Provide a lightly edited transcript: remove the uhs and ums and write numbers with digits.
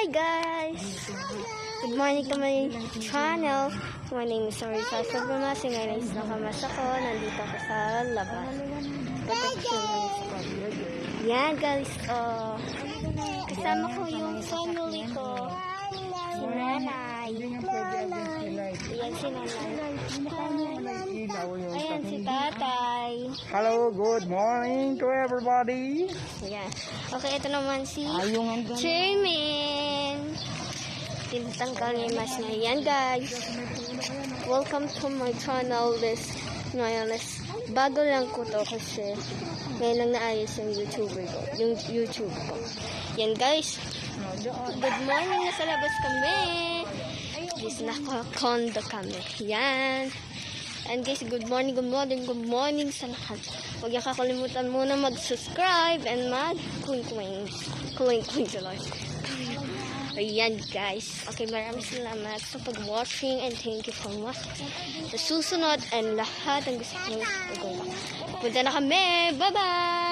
Hi guys! Good morning to my channel. My name is Arisa Sobromasi. Ngayon is nakamas ako. Nandito ako sa labas. Yan guys. Kasama ko yung family ko. Si nanay. Ayan si nanay. Ayan si tatay. Hello, good morning to everybody. Ayan. Okay, ito naman si Chairman. Tintangkal niya mas na yan guys. Welcome to my channel. Ngayon bago lang ko to kasi ngayon lang naayos yung YouTube ko. Yan guys. Good morning, nasa labas kami. Yes, naka-condo kami. Yan. And guys, good morning sa lahat. Huwag niyo kakalimutan muna mag-subscribe and mag-kuing sa live. Ayan guys. Okay, maraming salamat sa pag-watching and thank you for watching. Sa susunod and lahat ang gusto ko. Punta na kami. Bye-bye!